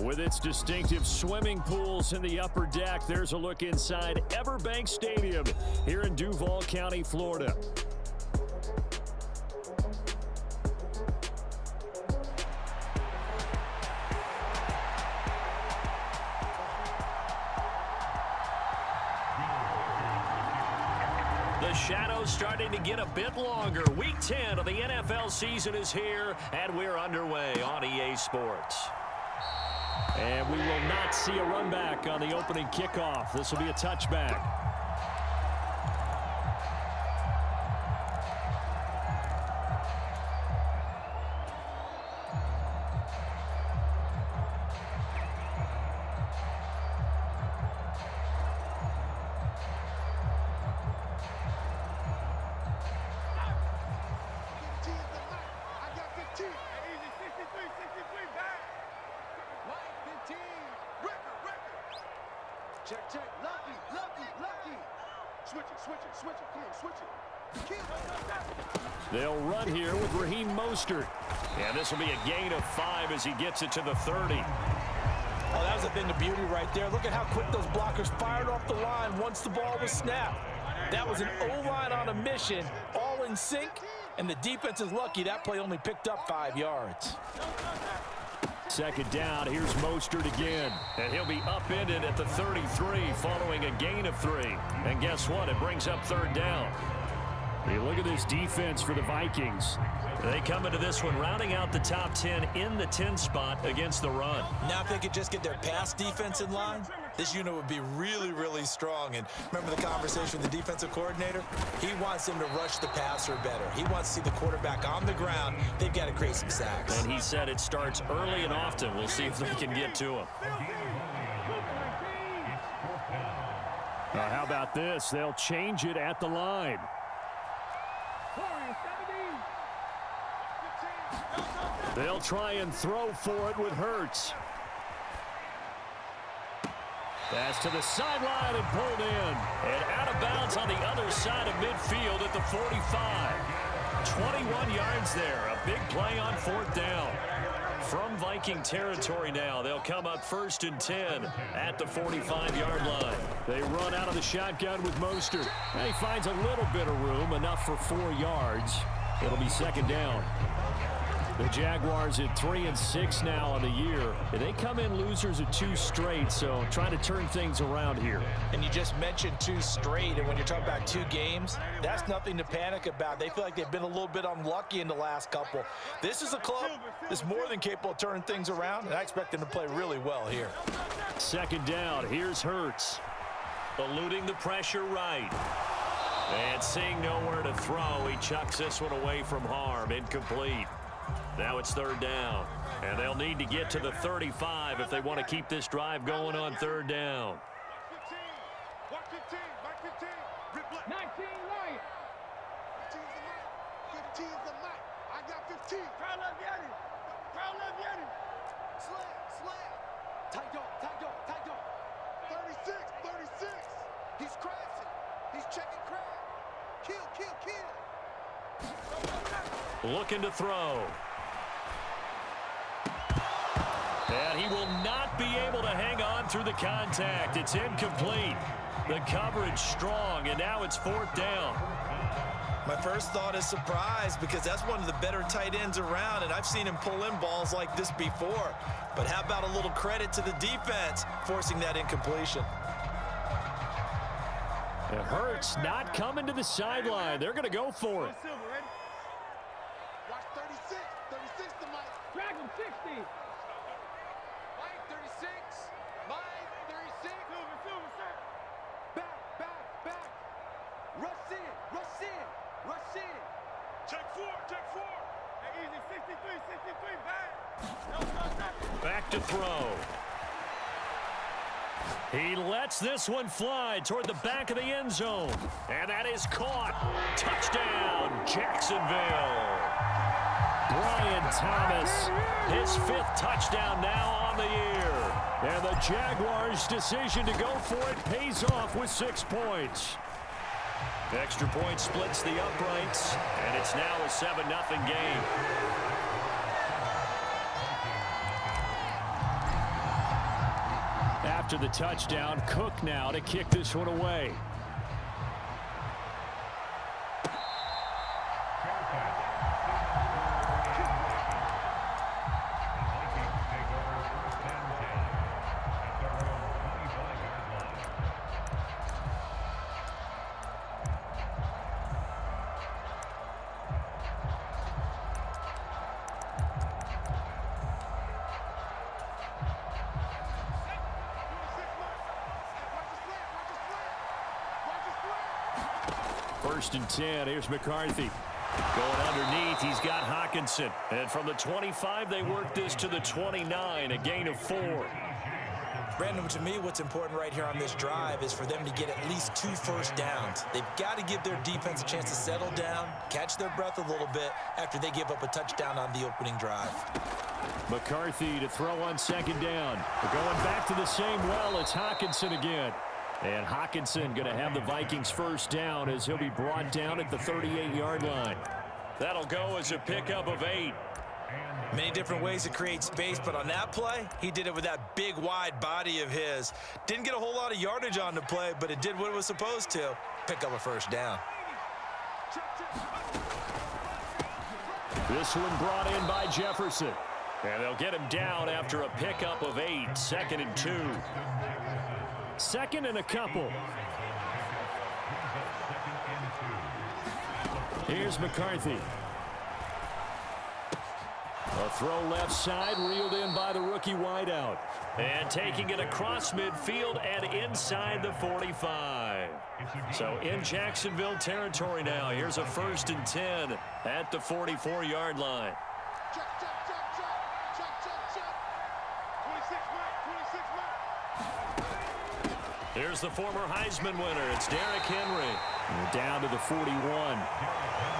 With its distinctive swimming pools in the upper deck, there's a look inside Everbank Stadium here in Duval County, Florida. The shadow's starting to get a bit longer. Week 10 of the NFL season is here, and we're underway on EA Sports. And we will not see a run back on the opening kickoff. This will be a touchback. Check. Lucky. Switch it. Come on, switch it. They'll run here with Raheem Mostert. And this will be a gain of 5 as he gets it to the 30. Oh, that was a thing of beauty right there. Look at how quick those blockers fired off the line once the ball was snapped. That was an O-line on a mission, all in sync, and the defense is lucky that play only picked up 5 yards. Second down, here's Mostert again. And he'll be upended at the 33 following a gain of 3. And guess what? It brings up third down. Hey, look at this defense for the Vikings. They come into this one rounding out the top 10 in the 10 spot against the run. Now if they could just get their pass defense in line, this unit would be really, really strong. And remember the conversation with the defensive coordinator? He wants them to rush the passer better. He wants to see the quarterback on the ground. They've got to create some sacks. And he said it starts early and often. We'll see if they can get to him. How about this? They'll change it at the line. They'll try and throw for it with Hurts. Pass to the sideline and pulled in. And out of bounds on the other side of midfield at the 45. 21 yards there. A big play on fourth down. From Viking territory now, they'll come up 1st and 10 at the 45-yard line. They run out of the shotgun with Mostert. And he finds a little bit of room, enough for 4 yards. It'll be second down. The Jaguars at 3-6 now on the year. They come in losers of 2 straight, so trying to turn things around here. And you just mentioned 2 straight, and when you're talking about 2 games, that's nothing to panic about. They feel like they've been a little bit unlucky in the last couple. This is a club that's more than capable of turning things around, and I expect them to play really well here. Second down, here's Hurts. Eluding the pressure right. And seeing nowhere to throw, he chucks this one away from harm. Incomplete. Now it's third down. And they'll need to get to the 35 if they want to keep this drive going on third down. 19 Lions. 15's the mic. I got 15. Crowd love Yeti. Slam. Tight dog. 36. He's crashing. He's checking crowd. Kill. Looking to throw. And he will not be able to hang on through the contact. It's incomplete. The coverage strong, and now it's fourth down. My first thought is surprise because that's one of the better tight ends around, and I've seen him pull in balls like this before. But how about a little credit to the defense forcing that incompletion? It hurts not coming to the sideline. They're going to go for it. Watch 36 to Mike. Drag him 60. Mike 36. Silver, sir. Back. Rush in. Check four. Hey, easy, 63, back. Back to throw. He lets this one fly toward the back of the end zone. And that is caught. Touchdown, Jacksonville. Brian Thomas, his 5th touchdown now on the year. And the Jaguars' decision to go for it pays off with 6 points. The extra point splits the uprights, and it's now a 7-0 game. after the touchdown. Cook now to kick this one away. First and 10. Here's McCarthy. Going underneath, he's got Hockenson. And from the 25, they work this to the 29, a gain of 4. Brandon, to me, what's important right here on this drive is for them to get at least 2 first downs. They've got to give their defense a chance to settle down, catch their breath a little bit after they give up a touchdown on the opening drive. McCarthy to throw on second down. Going back to the same well, it's Hockenson again. And Hockenson going to have the Vikings first down as he'll be brought down at the 38-yard line. That'll go as a pickup of 8. Many different ways to create space, but on that play, he did it with that big, wide body of his. Didn't get a whole lot of yardage on the play, but it did what it was supposed to. Pick up a first down. This one brought in by Jefferson. And they'll get him down after a pickup of 8. 2nd and 2. 2nd and a couple. Here's McCarthy. A throw left side, reeled in by the rookie wideout. And taking it across midfield and inside the 45. So in Jacksonville territory now. Here's a 1st and 10 at the 44-yard line. Here's the former Heisman winner. It's Derrick Henry. And down to the 41.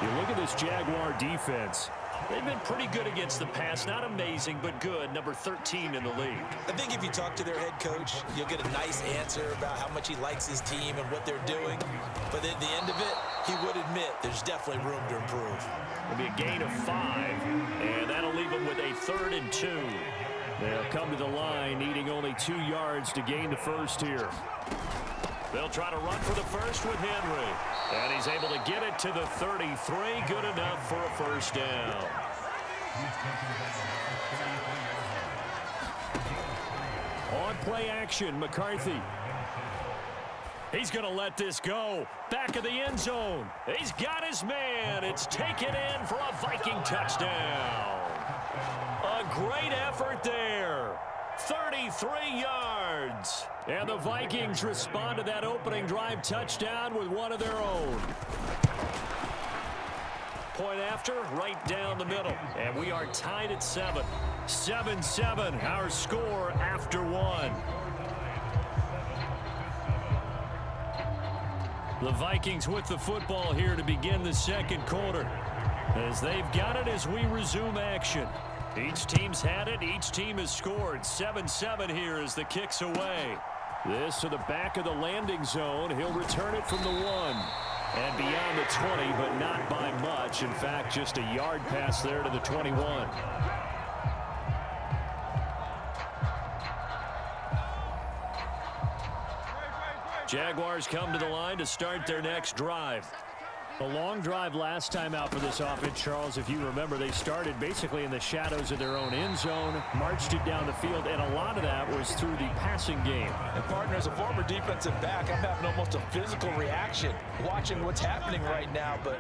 You look at this Jaguar defense. They've been pretty good against the pass. Not amazing, but good. Number 13 in the league. I think if you talk to their head coach, you'll get a nice answer about how much he likes his team and what they're doing. But at the end of it, he would admit there's definitely room to improve. It'll be a gain of 5, and that'll leave them with a 3rd and 2. They'll come to the line, needing only 2 yards to gain the first here. They'll try to run for the first with Henry. And he's able to get it to the 33. Good enough for a first down. On play action, McCarthy. He's going to let this go. Back of the end zone. He's got his man. It's taken in for a Viking touchdown. A great effort there. 33 yards. And the Vikings respond to that opening drive touchdown with one of their own. Point after, right down the middle. And we are tied at 7. 7-7, our score after 1. The Vikings with the football here to begin the second quarter. As they've got it as we resume action. Each team's had it. Each team has scored. 7-7 here as the kick's away. This to the back of the landing zone. He'll return it from the 1. And beyond the 20, but not by much. In fact, just a yard pass there to the 21. Jaguars come to the line to start their next drive. A long drive last time out for this offense, Charles. If you remember, they started basically in the shadows of their own end zone, marched it down the field, and a lot of that was through the passing game. And partner, as a former defensive back, I'm having almost a physical reaction watching what's happening right now. But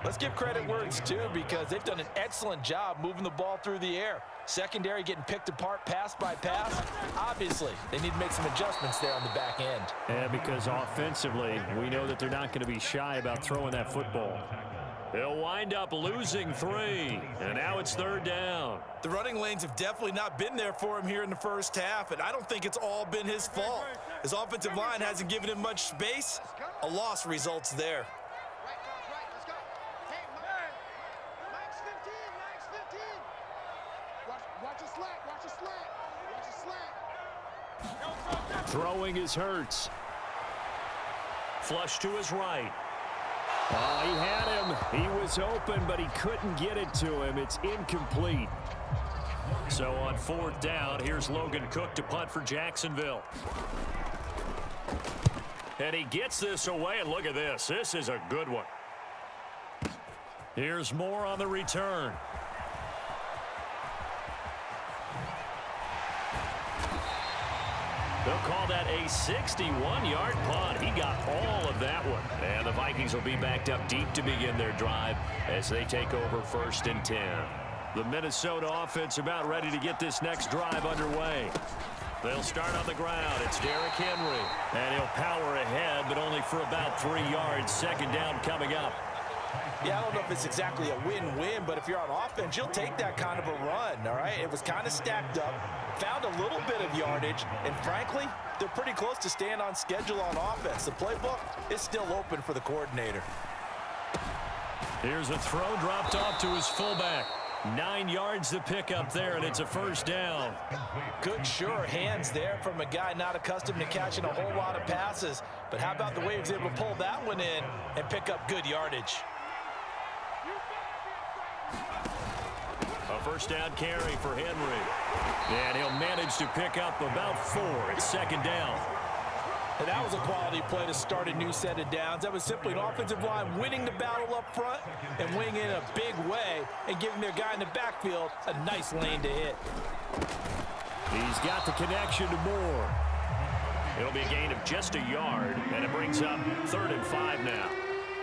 let's give credit where it's due, because they've done an excellent job moving the ball through the air. Secondary getting picked apart pass by pass. Obviously, they need to make some adjustments there on the back end. Yeah, because offensively, we know that they're not going to be shy about throwing that football. They'll wind up losing 3, and now it's 3rd down. The running lanes have definitely not been there for him here in the first half, and I don't think it's all been his fault. His offensive line hasn't given him much space. A loss results there. Throwing is Hurts. Flush to his right. Oh, he had him. He was open, but he couldn't get it to him. It's incomplete. So on 4th down, here's Logan Cook to punt for Jacksonville. And he gets this away, and look at this. This is a good one. Here's Moore on the return. They'll call that a 61-yard punt. He got all of that one. And the Vikings will be backed up deep to begin their drive as they take over 1st and 10. The Minnesota offense about ready to get this next drive underway. They'll start on the ground. It's Derrick Henry. And he'll power ahead, but only for about 3 yards. 2nd down coming up. Yeah, I don't know if it's exactly a win-win, but if you're on offense, you'll take that kind of a run, all right? It was kind of stacked up, found a little bit of yardage, and frankly, they're pretty close to staying on schedule on offense. The playbook is still open for the coordinator. Here's a throw dropped off to his fullback. 9 yards to pick up there, and it's a 1st down. Good, sure hands there from a guy not accustomed to catching a whole lot of passes. But how about the way he was able to pull that one in and pick up good yardage? A 1st down carry for Henry. And he'll manage to pick up about 4. It's 2nd down. And that was a quality play to start a new set of downs. That was simply an offensive line winning the battle up front and winning in a big way and giving their guy in the backfield a nice lane to hit. He's got the connection to Moore. It'll be a gain of just a yard, and it brings up 3rd and 5 now.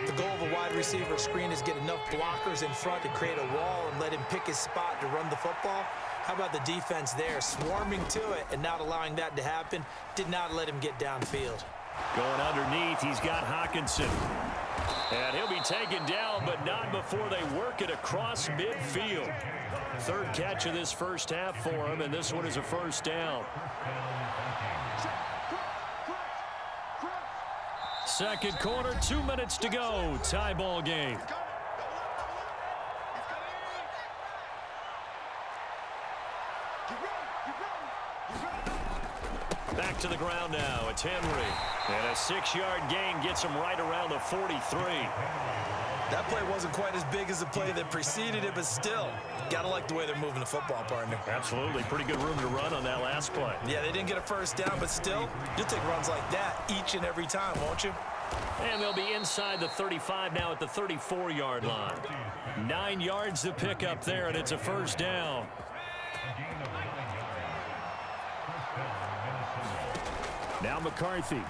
The goal of a wide receiver screen is get enough blockers in front to create a wall and let him pick his spot to run the football. How about the defense there, swarming to it and not allowing that to happen? Did not let him get downfield. Going underneath, he's got Hockenson. And he'll be taken down, but not before they work it across midfield. 3rd catch of this first half for him, and this one is a 1st down. 2nd quarter, 2 minutes to go. Tie ball game. Back to the ground now. It's Henry. And a 6-yard gain gets him right around the 43. That play wasn't quite as big as the play that preceded it, but still, gotta like the way they're moving the football, partner. Absolutely. Pretty good room to run on that last play. Yeah, they didn't get a 1st down, but still, you'll take runs like that each and every time, won't you? And they'll be inside the 35 now at the 34-yard line. 9 yards to pick up there, and it's a 1st down. Now McCarthy.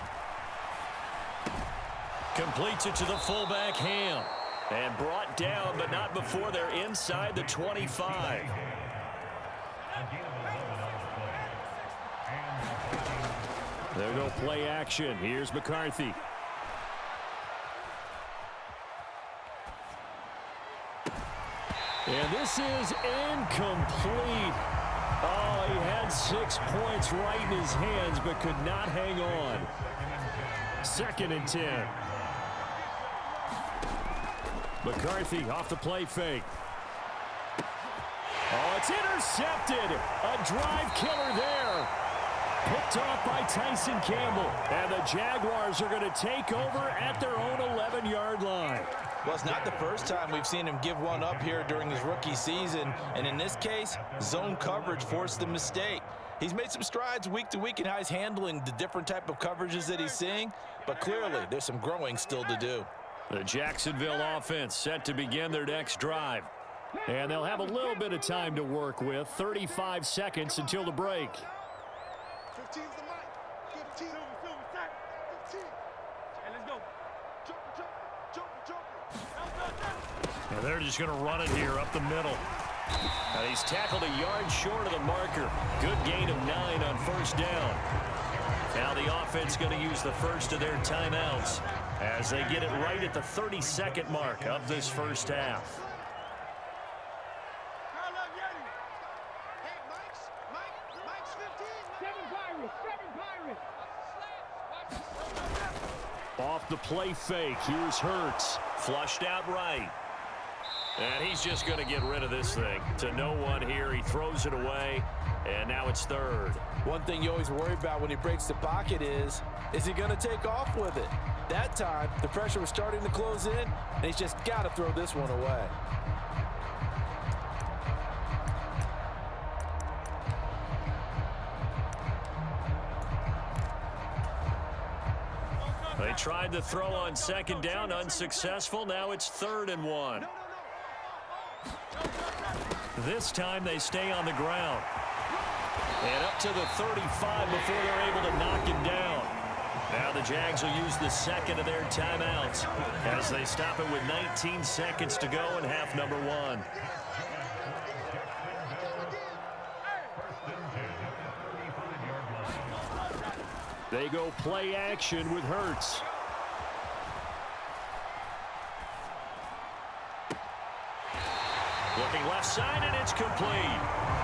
Completes it to the fullback, Ham. And brought down, but not before they're inside the 25. There go play action. Here's McCarthy. And this is incomplete. Oh, he had 6 points right in his hands, but could not hang on. 2nd and 10. McCarthy off the play fake. Oh, it's intercepted. A drive killer there. Picked off by Tyson Campbell. And the Jaguars are going to take over at their own 11-yard line. Well, it's not the first time we've seen him give one up here during his rookie season. And in this case, zone coverage forced the mistake. He's made some strides week to week in how he's handling the different type of coverages that he's seeing. But clearly, there's some growing still to do. The Jacksonville offense set to begin their next drive. And they'll have a little bit of time to work with. 35 seconds until the break. 15's the mic. 15. Silver, sack. 15. And let's go. Jump. And they're just going to run it here up the middle. And he's tackled a yard short of the marker. Good gain of 9 on 1st down. Now the offense going to use the first of their timeouts as they get it right at the 32nd mark of this first half. Mike's 15. 7 Pirates. Off the play fake. Here's Hurts. Flushed out right. And he's just going to get rid of this thing. To no one here. He throws it away. And now it's 3rd. One thing you always worry about when he breaks the pocket is he going to take off with it? That time, the pressure was starting to close in, and he's just got to throw this one away. They tried the throw on second down, unsuccessful. Now it's 3rd and 1. This time they stay on the ground. And up to the 35 before they're able to knock him down. Now the Jags will use the second of their timeouts as they stop it with 19 seconds to go in half number 1. They go play action with Hurts. Looking left side, and it's complete.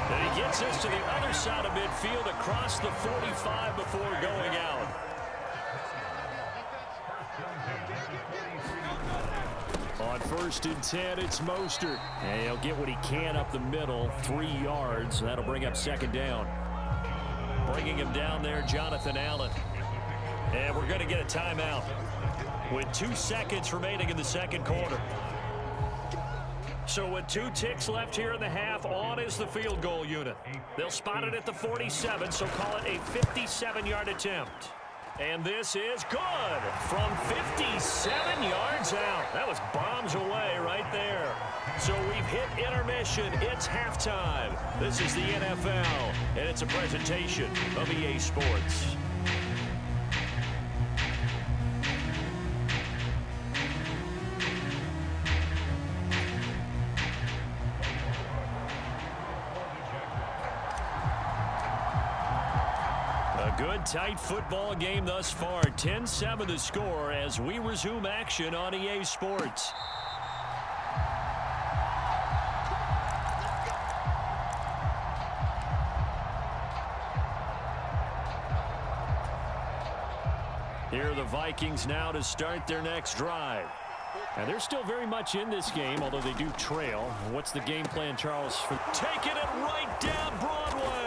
And he gets this to the other side of midfield across the 45 before going out. On 1st and 10, it's Mostert. And he'll get what he can up the middle, 3 yards. That'll bring up 2nd down. Bringing him down there, Jonathan Allen. And we're going to get a timeout with 2 seconds remaining in the 2nd quarter. So with 2 ticks left here in the half, on is the field goal unit. They'll spot it at the 47, so call it a 57-yard attempt. And this is good from 57 yards out. That was bombs away right there. So we've hit intermission. It's halftime. This is the NFL, and it's a presentation of EA Sports. Good, tight football game thus far. 10-7 the score as we resume action on EA Sports. Here are the Vikings now to start their next drive. And they're still very much in this game, although they do trail. What's the game plan, Charles? Taking it right down Broadway.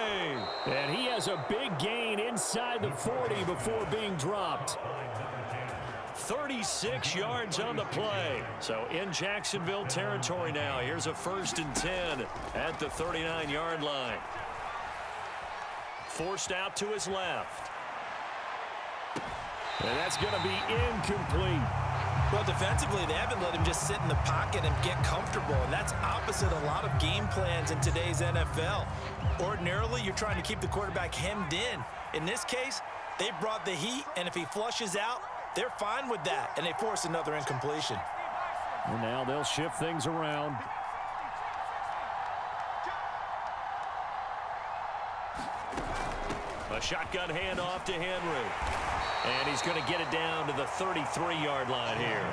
And he has a big gain inside the 40 before being dropped. 36 yards on the play. So in Jacksonville territory now. Here's a 1st and 10 at the 39-yard line. Forced out to his left. And that's going to be incomplete. Well, defensively, they haven't let him just sit in the pocket and get comfortable, and that's opposite a lot of game plans in today's NFL. Ordinarily, you're trying to keep the quarterback hemmed in. In this case, they brought the heat, and if he flushes out, they're fine with that, and they force another incompletion. And now they'll shift things around. A shotgun handoff to Henry. And he's going to get it down to the 33-yard line here.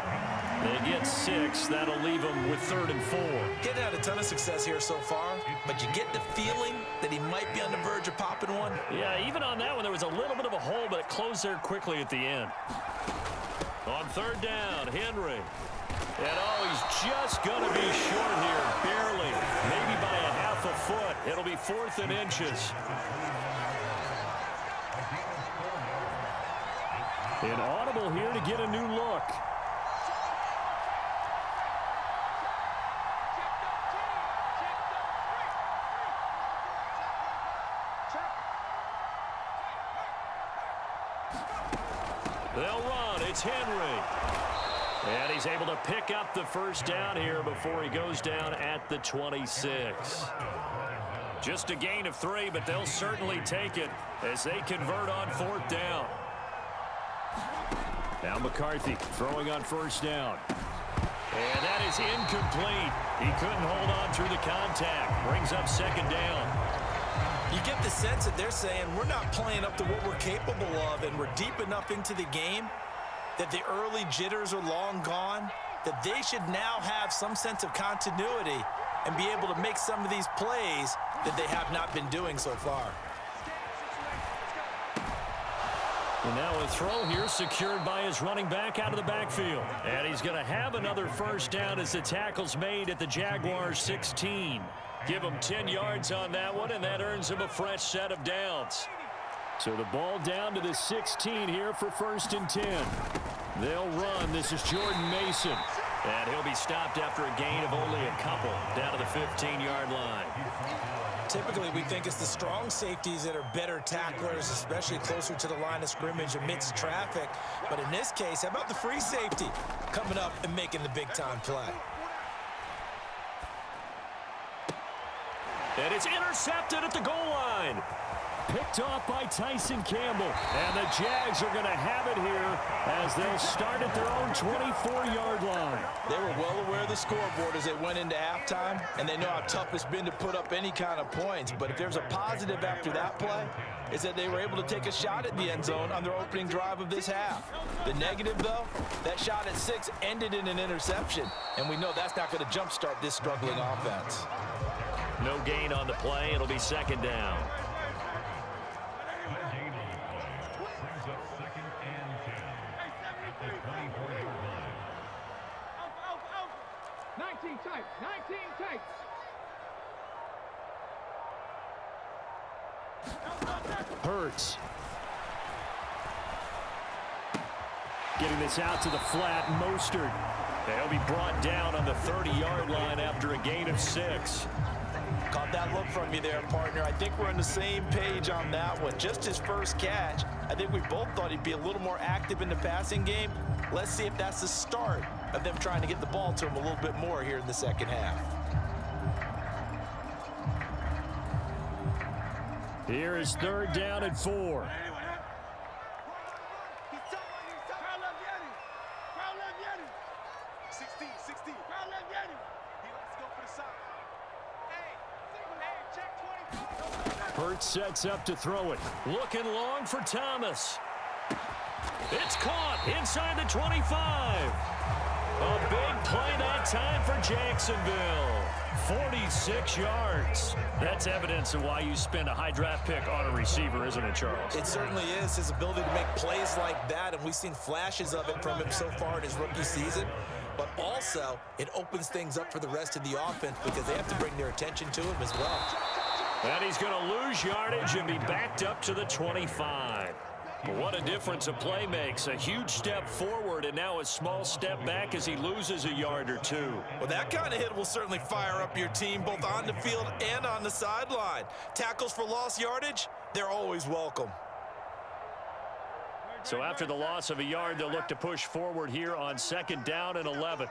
They get 6. That'll leave him with 3rd and 4. Getting had a ton of success here so far, but you get the feeling that he might be on the verge of popping one. Yeah, even on that one, there was a little bit of a hole, but it closed there quickly at the end. On 3rd down, Henry. And he's just going to be short here, barely. Maybe by a half a foot. It'll be 4th and inches. An audible here to get a new look. They'll run. It's Henry. And he's able to pick up the 1st down here before he goes down at the 26. Just a gain of 3, but they'll certainly take it as they convert on 4th down. Now McCarthy throwing on 1st down. And that is incomplete. He couldn't hold on through the contact. Brings up 2nd down. You get the sense that they're saying we're not playing up to what we're capable of, and we're deep enough into the game that the early jitters are long gone, that they should now have some sense of continuity and be able to make some of these plays that they have not been doing so far. And now a throw here secured by his running back out of the backfield. And he's going to have another 1st down as the tackle's made at the Jaguars 16. Give him 10 yards on that one, and that earns him a fresh set of downs. So the ball down to the 16 here for 1st and 10. They'll run. This is Jordan Mason. And he'll be stopped after a gain of only a couple down to the 15-yard line. Typically, we think it's the strong safeties that are better tacklers, especially closer to the line of scrimmage amidst traffic. But in this case, how about the free safety coming up and making the big-time play? And it's intercepted at the goal line. Picked off by Tyson Campbell. And the Jags are going to have it here as they'll start at their own 24-yard line. They were well aware of the scoreboard as they went into halftime, and they know how tough it's been to put up any kind of points. But if there's a positive after that play, is that they were able to take a shot at the end zone on their opening drive of this half. The negative, though, that shot at 6 ended in an interception, and we know that's not going to jumpstart this struggling offense. No gain on the play. It'll be second down. 19 tight, 19 tight. Hurts. Getting this out to the flat, Mostert. They'll be brought down on the 30-yard line after a gain of 6. Caught that look from you there, partner. I think we're on the same page on that one. Just his first catch. I think we both thought he'd be a little more active in the passing game. Let's see if that's the start of them trying to get the ball to him a little bit more here in the second half. Here is third down and 4. Hurts sets up to throw it. Looking long for Thomas. It's caught inside the 25. A big play that time for Jacksonville. 46 yards. That's evidence of why you spend a high draft pick on a receiver, isn't it, Charles? It certainly is. His ability to make plays like that, and we've seen flashes of it from him so far in his rookie season. But also, it opens things up for the rest of the offense because they have to bring their attention to him as well. And he's going to lose yardage and be backed up to the 25. What a difference a play makes. A huge step forward and now a small step back as he loses a yard or two. Well, that kind of hit will certainly fire up your team both on the field and on the sideline. Tackles for lost yardage, they're always welcome. So after the loss of a yard, they'll look to push forward here on second down and 11.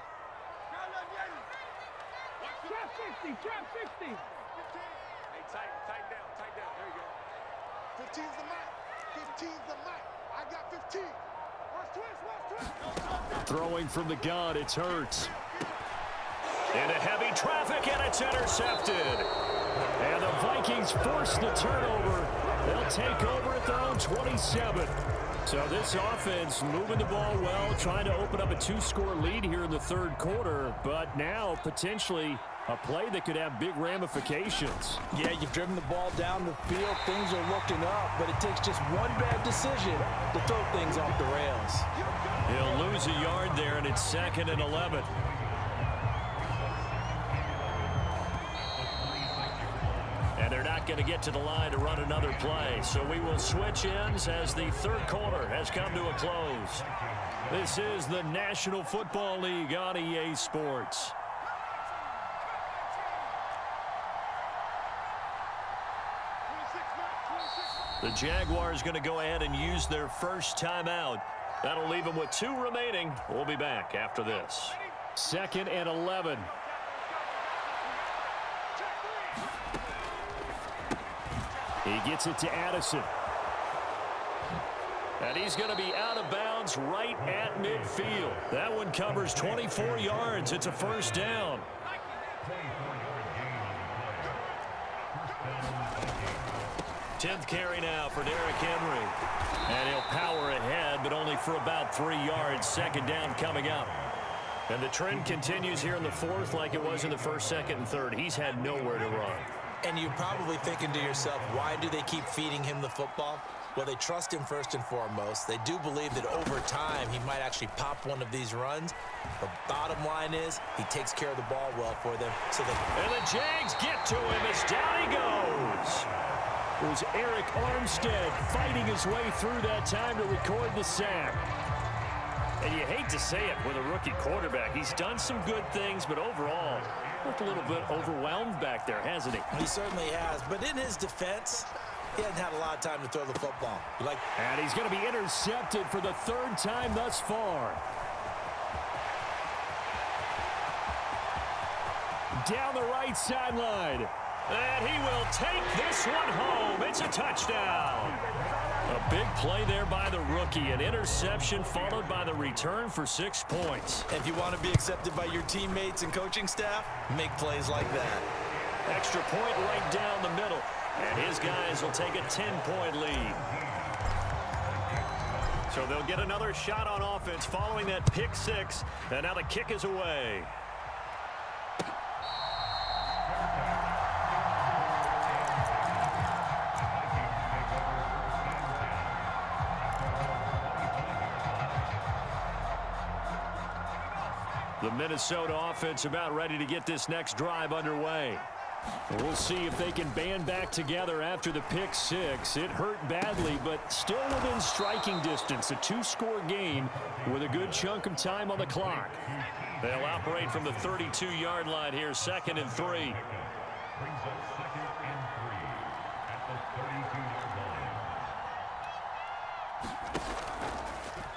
Trap 60, trap 60. Hey, tighten down. There you go. 15's the mic. 15's the mic. I got 15. Watch twist. Throwing from the gun, it's Hurts. Into heavy traffic, and it's intercepted. And the Vikings force the turnover. They'll take over at their own 27. So this offense moving the ball well, trying to open up a 2-score lead here in the third quarter, but now potentially a play that could have big ramifications. Yeah, you've driven the ball down the field. Things are looking up, but it takes just one bad decision to throw things off the rails. He'll lose a yard there, and it's second and 11. And they're not going to get to the line to run another play. So we will switch ends as the third quarter has come to a close. This is the National Football League on EA Sports. The Jaguars going to go ahead and use their first timeout. That'll leave them with 2 remaining. We'll be back after this. Second and 11. He gets it to Addison. And he's going to be out of bounds right at midfield. That one covers 24 yards. It's a first down. Tenth carry now for Derrick Henry. And he'll power ahead, but only for about 3 yards. Second down coming up. And the trend continues here in the fourth like it was in the first, second, and third. He's had nowhere to run. And you're probably thinking to yourself, why do they keep feeding him the football? Well, they trust him first and foremost. They do believe that over time he might actually pop one of these runs. The bottom line is he takes care of the ball well for them. And the Jags get to him as down he goes. It was Eric Armstead fighting his way through that time to record the sack. And you hate to say it with a rookie quarterback. He's done some good things, but overall, looked a little bit overwhelmed back there, hasn't he? He certainly has. But in his defense, he hasn't had a lot of time to throw the football. And he's going to be intercepted for the third time thus far. Down the right sideline. And he will take this one home. It's a touchdown. A big play there by the rookie. An interception followed by the return for 6 points. If you want to be accepted by your teammates and coaching staff, make plays like that. Extra point right down the middle. And his guys will take a 10-point lead. So they'll get another shot on offense following that pick six. And now the kick is away. The Minnesota offense about ready to get this next drive underway. We'll see if they can band back together after the pick six. It hurt badly, but still within striking distance. A two-score game with a good chunk of time on the clock. They'll operate from the 32-yard line here, 2nd and 3.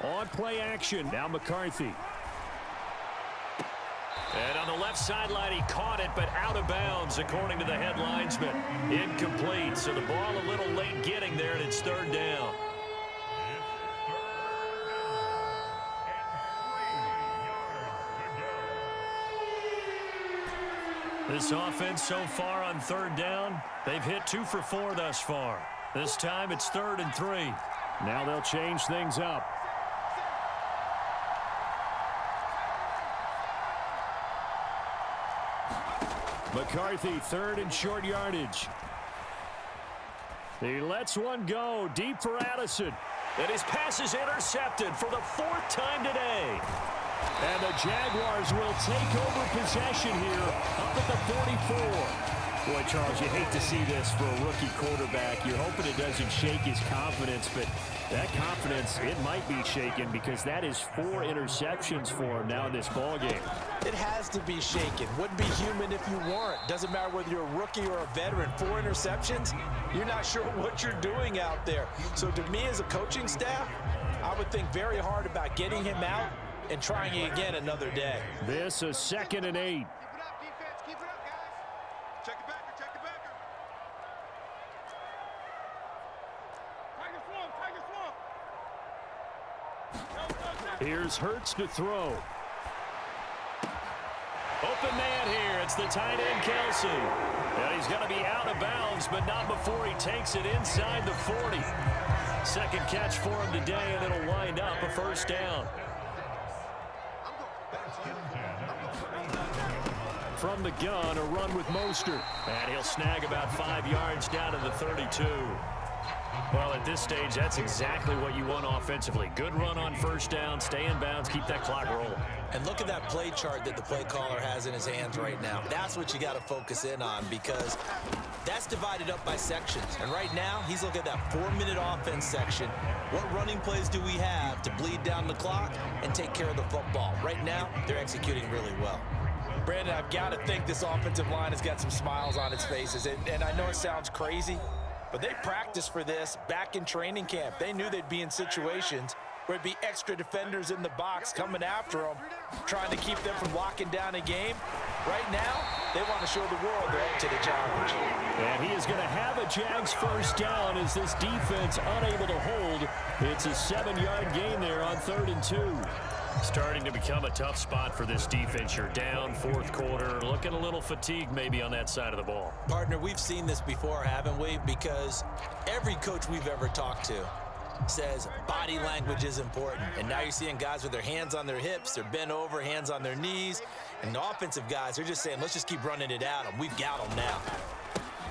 On play action, now McCarthy. And on the left sideline, he caught it, but out of bounds, according to the head linesman. Incomplete, so the ball a little late getting there, and it's 3rd down. This offense so far on 3rd down, they've hit 2 for 4 thus far. This time it's 3rd and 3. Now they'll change things up. McCarthy, 3rd and short yardage. He lets one go deep for Addison. And his pass is intercepted for the 4th time today. And the Jaguars will take over possession here up at the 44. Boy, Charles, you hate to see this for a rookie quarterback. You're hoping it doesn't shake his confidence, but that confidence, it might be shaken because that is 4 interceptions for him now in this ballgame. It has to be shaken. Wouldn't be human if you weren't. Doesn't matter whether you're a rookie or a veteran. 4 interceptions, you're not sure what you're doing out there. So to me as a coaching staff, I would think very hard about getting him out and trying it again another day. This is 2nd and 8. Keep it up, defense. Keep it up, guys. Check it backer. Check it backer. Tiger swamp. Here's Hurts to throw. Open man here. It's the tight end, Kelsey. And he's going to be out of bounds, but not before he takes it inside the 40. 2nd catch for him today, and it'll wind up a 1st down. From the gun, a run with Mostert. And he'll snag about 5 yards down to the 32. Well, at this stage, that's exactly what you want offensively. Good run on 1st down, stay in bounds, keep that clock rolling. And look at that play chart that the play caller has in his hands right now. That's what you got to focus in on because that's divided up by sections. And right now, he's looking at that 4-minute offense section. What running plays do we have to bleed down the clock and take care of the football? Right now, they're executing really well. Brandon, I've got to think this offensive line has got some smiles on its faces. And I know it sounds crazy, but they practiced for this back in training camp. They knew they'd be in situations where it'd be extra defenders in the box coming after them, trying to keep them from locking down a game. Right now, they want to show the world they're up to the challenge. And he is going to have a Jags 1st down as this defense unable to hold. It's a 7-yard gain there on 3rd and 2. Starting to become a tough spot for this defense. You're down 4th quarter, looking a little fatigued maybe on that side of the ball. Partner, we've seen this before, haven't we? Because every coach we've ever talked to says body language is important. And now you're seeing guys with their hands on their hips, they're bent over, hands on their knees. And the offensive guys are just saying, let's just keep running it at them. We've got them now.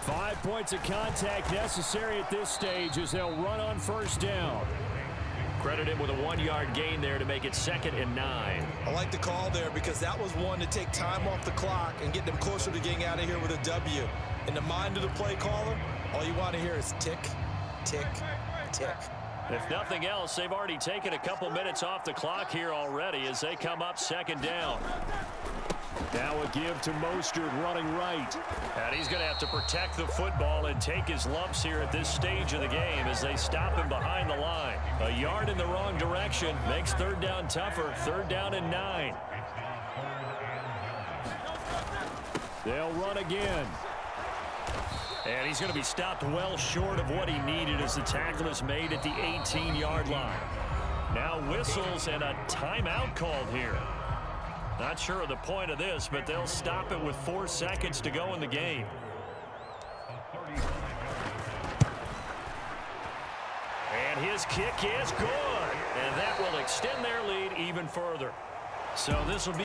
5 points of contact necessary at this stage as they'll run on 1st down. Credit him with a 1-yard gain there to make it 2nd and 9. I like the call there because that was one to take time off the clock and get them closer to getting out of here with a W. In the mind of the play caller, all you want to hear is tick, tick, tick. If nothing else, they've already taken a couple minutes off the clock here already as they come up second down. Now a give to Mostert running right. And he's going to have to protect the football and take his lumps here at this stage of the game as they stop him behind the line. A yard in the wrong direction makes third down tougher. Third down and 9. They'll run again. And he's going to be stopped well short of what he needed as the tackle is made at the 18-yard line. Now whistles and a timeout called here. Not sure of the point of this, but they'll stop it with 4 seconds to go in the game. And his kick is good. And that will extend their lead even further. So this will be